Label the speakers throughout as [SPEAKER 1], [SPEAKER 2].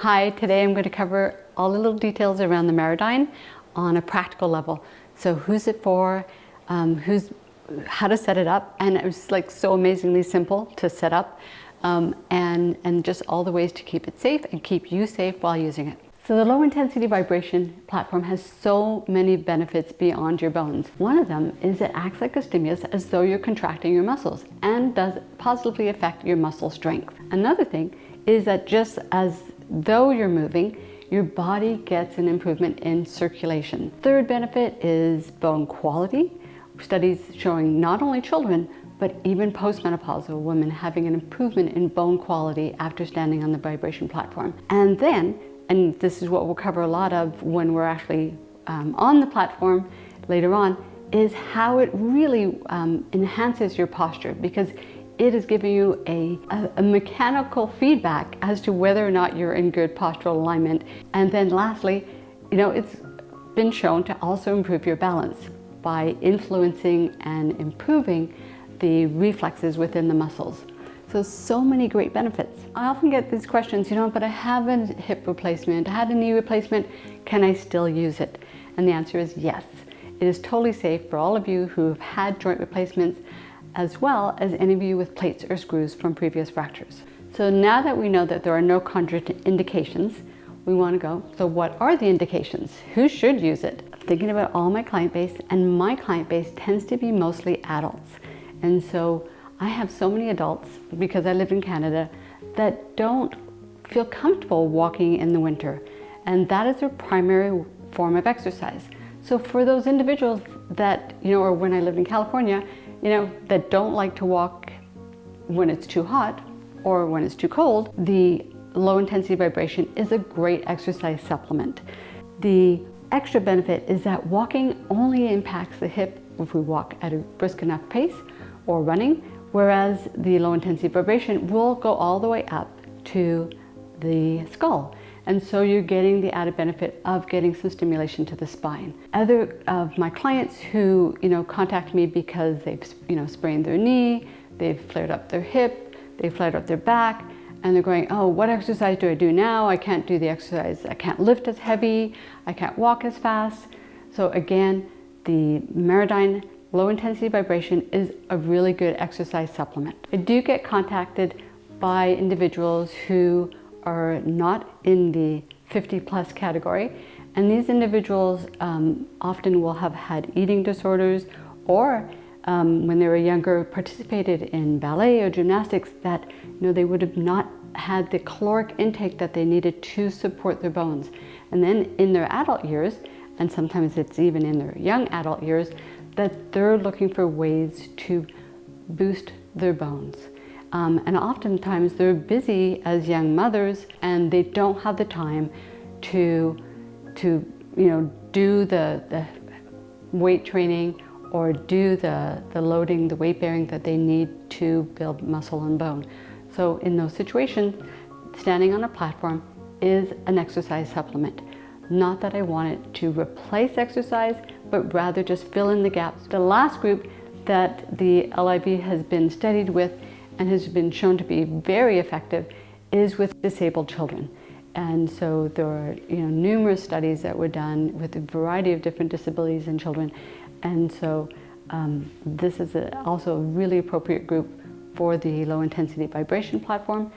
[SPEAKER 1] Hi, today I'm going to cover all the little details around the Maradyne on a practical level. So who's it for, how to set it up, and it was like so amazingly simple to set up, and just all the ways to keep it safe and keep you safe while using it. So the low intensity vibration platform has so many benefits beyond your bones. One of them is it acts like a stimulus as though you're contracting your muscles and does positively affect your muscle strength. Another thing is that just as though you're moving, your body gets an improvement in circulation. Third benefit is bone quality. Studies showing not only children, but even postmenopausal women having an improvement in bone quality after standing on the vibration platform. And then, and this is what we'll cover a lot of when we're actually on the platform later on, is how it really enhances your posture, because it is giving you a mechanical feedback as to whether or not you're in good postural alignment. And then lastly, it's been shown to also improve your balance by influencing and improving the reflexes within the muscles. So many great benefits. I often get these questions, but I have a hip replacement, I had a knee replacement, can I still use it? And the answer is yes. It is totally safe for all of you who have had joint replacements, as well as any of you with plates or screws from previous fractures. So now that we know that there are no contraindications, we want to go, so what are the indications? Who should use it? Thinking about all my client base, and my client base tends to be mostly adults. And so I have so many adults, because I live in Canada, that don't feel comfortable walking in the winter. And that is their primary form of exercise. So for those individuals that, or when I lived in California, that don't like to walk when it's too hot or when it's too cold, the low intensity vibration is a great exercise supplement. The extra benefit is that walking only impacts the hip if we walk at a brisk enough pace or running, whereas the low intensity vibration will go all the way up to the skull. And so you're getting the added benefit of getting some stimulation to the spine. Other of my clients who, contact me because they've, sprained their knee, they've flared up their hip, they've flared up their back, and they're going, oh, what exercise do I do now? I can't do the exercise. I can't lift as heavy. I can't walk as fast. So again, the Maradyne low intensity vibration is a really good exercise supplement. I do get contacted by individuals who are not in the 50+ category, and these individuals often will have had eating disorders, or when they were younger participated in ballet or gymnastics that they would have not had the caloric intake that they needed to support their bones. And then in their adult years, and sometimes it's even in their young adult years, that they're looking for ways to boost their bones. And oftentimes they're busy as young mothers, and they don't have the time to do the weight training or do the loading, the weight bearing that they need to build muscle and bone. So in those situations, standing on a platform is an exercise supplement. Not that I want it to replace exercise, but rather just fill in the gaps. The last group that the LIV has been studied with and has been shown to be very effective is with disabled children. And so there are numerous studies that were done with a variety of different disabilities in children. And so this is also a really appropriate group for the low intensity vibration platform.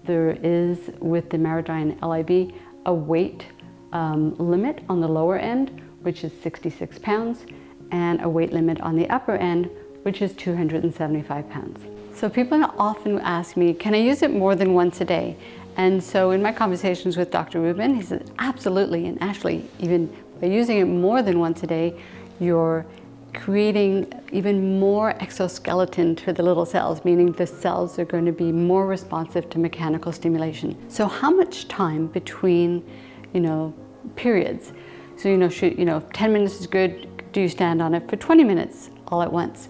[SPEAKER 1] There is, with the Maradyne LIV, a weight limit on the lower end, which is 66 pounds, and a weight limit on the upper end, which is 275 pounds. So people often ask me, can I use it more than once a day? And so in my conversations with Dr. Rubin, he said, absolutely. And actually, even by using it more than once a day, you're creating even more exoskeleton to the little cells, meaning the cells are going to be more responsive to mechanical stimulation. So how much time between, periods? So, 10 minutes is good. Do you stand on it for 20 minutes all at once?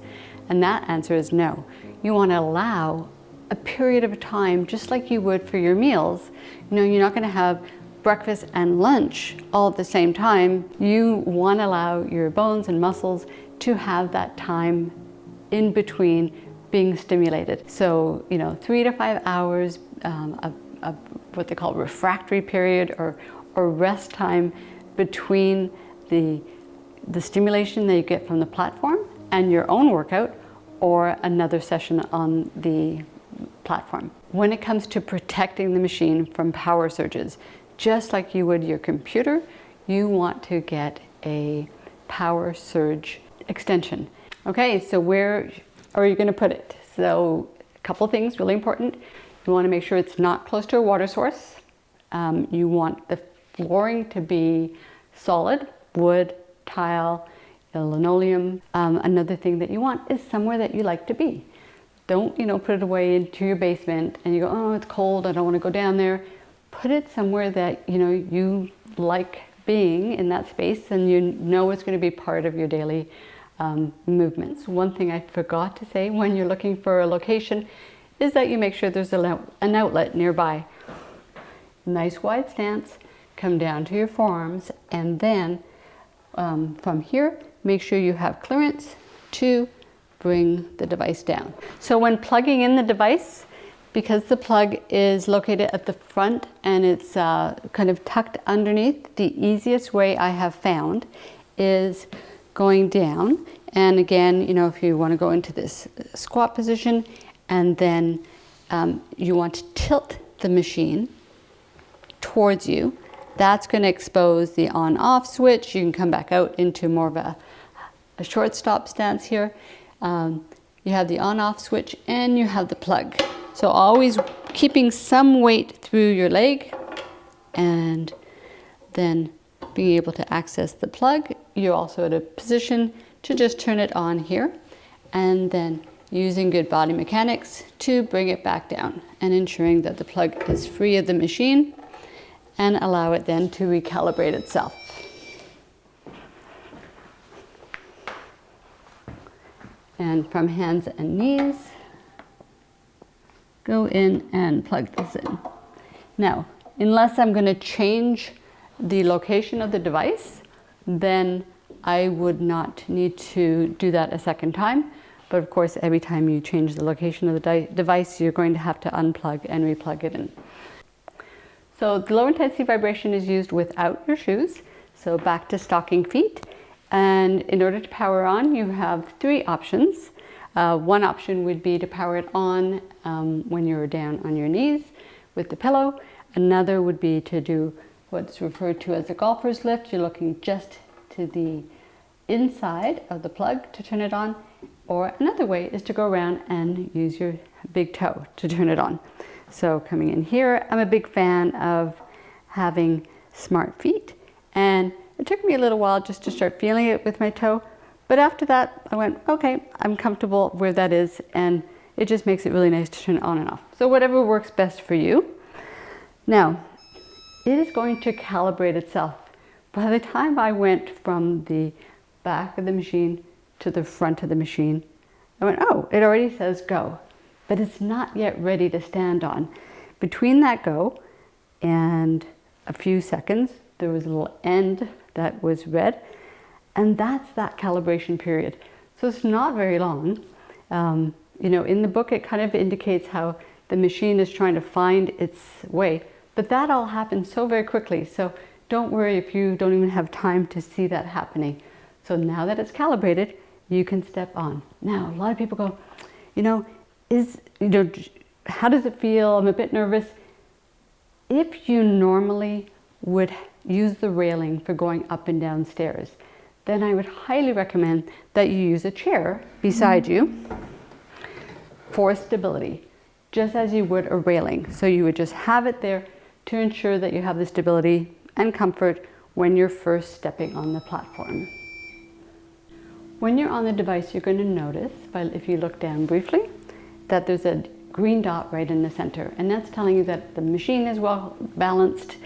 [SPEAKER 1] And that answer is no. You want to allow a period of time, just like you would for your meals. You're not going to have breakfast and lunch all at the same time. You want to allow your bones and muscles to have that time in between being stimulated. So, 3 to 5 hours of what they call refractory period or rest time between the stimulation that you get from the platform and your own workout or another session on the platform. When it comes to protecting the machine from power surges, just like you would your computer, you want to get a power surge extension. Okay, so where are you going to put it? So a couple things really important. You want to make sure it's not close to a water source. You want the flooring to be solid, wood, tile, linoleum. Another thing that you want is somewhere that you like to be. Don't, put it away into your basement and you go, oh, it's cold, I don't want to go down there. Put it somewhere that, you like being in that space and you know it's going to be part of your daily movements. One thing I forgot to say when you're looking for a location is that you make sure there's an outlet nearby. Nice wide stance, come down to your forearms, and then from here, make sure you have clearance to bring the device down. So when plugging in the device, because the plug is located at the front and it's kind of tucked underneath, the easiest way I have found is going down. And again, if you want to go into this squat position, and then you want to tilt the machine towards you, that's going to expose the on-off switch. You can come back out into more of a short stop stance here. You have the on-off switch and you have the plug. So always keeping some weight through your leg and then being able to access the plug. You're also at a position to just turn it on here and then using good body mechanics to bring it back down and ensuring that the plug is free of the machine and allow it then to recalibrate itself. And from hands and knees, go in and plug this in. Now, unless I'm going to change the location of the device, then I would not need to do that a second time. But of course, every time you change the location of the device, you're going to have to unplug and replug it in. So the low intensity vibration is used without your shoes. So back to stocking feet. And in order to power on, you have three options. One option would be to power it on when you're down on your knees with the pillow. Another would be to do what's referred to as a golfer's lift. You're looking just to the inside of the plug to turn it on. Or another way is to go around and use your big toe to turn it on. So coming in here, I'm a big fan of having smart feet. And it took me a little while just to start feeling it with my toe. But after that, I went, okay, I'm comfortable where that is. And it just makes it really nice to turn it on and off. So whatever works best for you. Now, it is going to calibrate itself. By the time I went from the back of the machine to the front of the machine, I went, oh, it already says go, but it's not yet ready to stand on. Between that go and a few seconds, there was a little end that was red, and that's that calibration period. So it's not very long. In the book, it kind of indicates how the machine is trying to find its way, but that all happens so very quickly. So don't worry if you don't even have time to see that happening. So now that it's calibrated, you can step on. Now, a lot of people go, how does it feel? I'm a bit nervous. If you normally would use the railing for going up and down stairs, then I would highly recommend that you use a chair beside you for stability, just as you would a railing. So you would just have it there to ensure that you have the stability and comfort when you're first stepping on the platform. When you're on the device, you're going to notice, if you look down briefly, that there's a green dot right in the center. And that's telling you that the machine is well balanced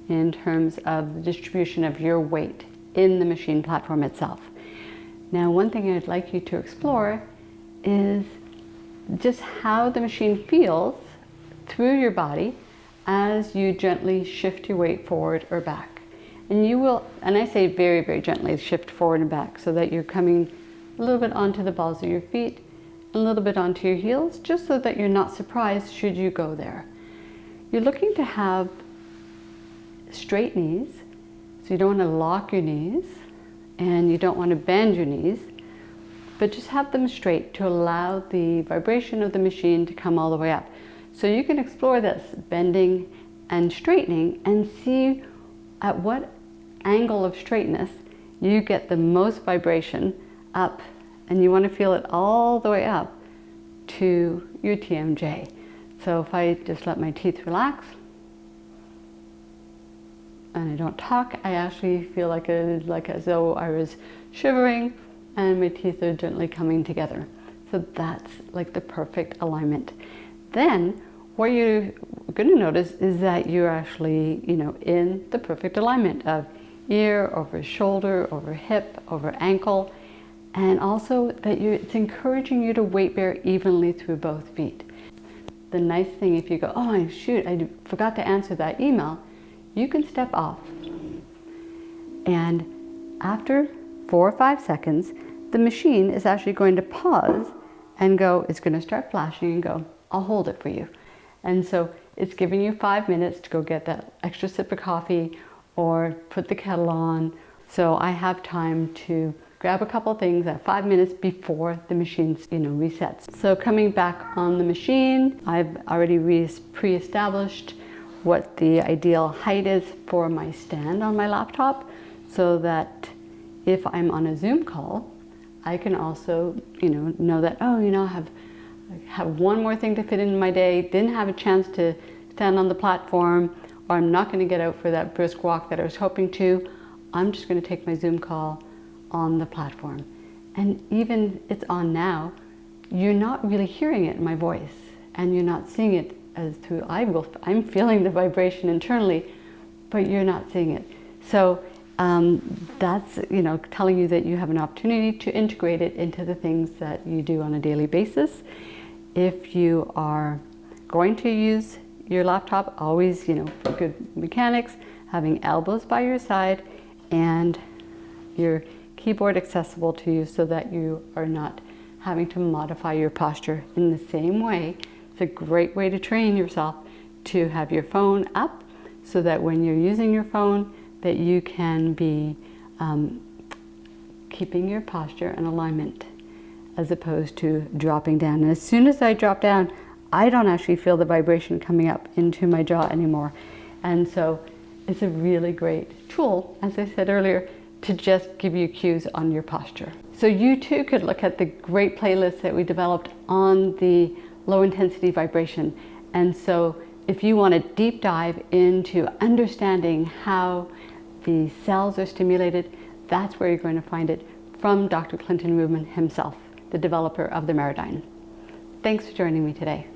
[SPEAKER 1] in terms of the distribution of your weight in the machine platform itself. Now, one thing I'd like you to explore is just how the machine feels through your body as you gently shift your weight forward or back. And you will, and I say very, very gently, shift forward and back so that you're coming a little bit onto the balls of your feet, a little bit onto your heels, just so that you're not surprised should you go there. you're looking to have straight knees, so you don't want to lock your knees and you don't want to bend your knees, but just have them straight to allow the vibration of the machine to come all the way up. So you can explore this, bending and straightening, and see at what angle of straightness you get the most vibration up, and you want to feel it all the way up to your TMJ. So if I just let my teeth relax and I don't talk, I actually feel like as though I was shivering and my teeth are gently coming together. So that's like the perfect alignment. Then what you're going to notice is that you're actually, in the perfect alignment of ear over shoulder, over hip, over ankle, and also that it's encouraging you to weight bear evenly through both feet. The nice thing, if you go, oh shoot, I forgot to answer that email, you can step off. And after 4 or 5 seconds, the machine is actually going to pause and go, it's going to start flashing and go, I'll hold it for you. And so it's giving you 5 minutes to go get that extra sip of coffee or put the kettle on. So I have time to grab a couple things at 5 minutes before the machine resets. So coming back on the machine, I've already pre-established what the ideal height is for my stand on my laptop, so that if I'm on a Zoom call, I can also know that, I have one more thing to fit into my day, didn't have a chance to stand on the platform, or I'm not going to get out for that brisk walk that I was hoping to. I'm just going to take my Zoom call on the platform. And even it's on now, you're not really hearing it in my voice, and you're not seeing it as through I'm feeling the vibration internally, but you're not seeing it. So that's telling you that you have an opportunity to integrate it into the things that you do on a daily basis. If you are going to use your laptop, always for good mechanics, having elbows by your side and your keyboard accessible to you, so that you are not having to modify your posture in the same way. It's a great way to train yourself to have your phone up, so that when you're using your phone, that you can be keeping your posture and alignment, as opposed to dropping down. And as soon as I drop down, I don't actually feel the vibration coming up into my jaw anymore. And so it's a really great tool, as I said earlier, to just give you cues on your posture. So you too could look at the great playlist that we developed on the low intensity vibration. And so if you want a deep dive into understanding how the cells are stimulated, that's where you're going to find it from Dr. Clinton Ruben himself, the developer of the MariDyne. Thanks for joining me today.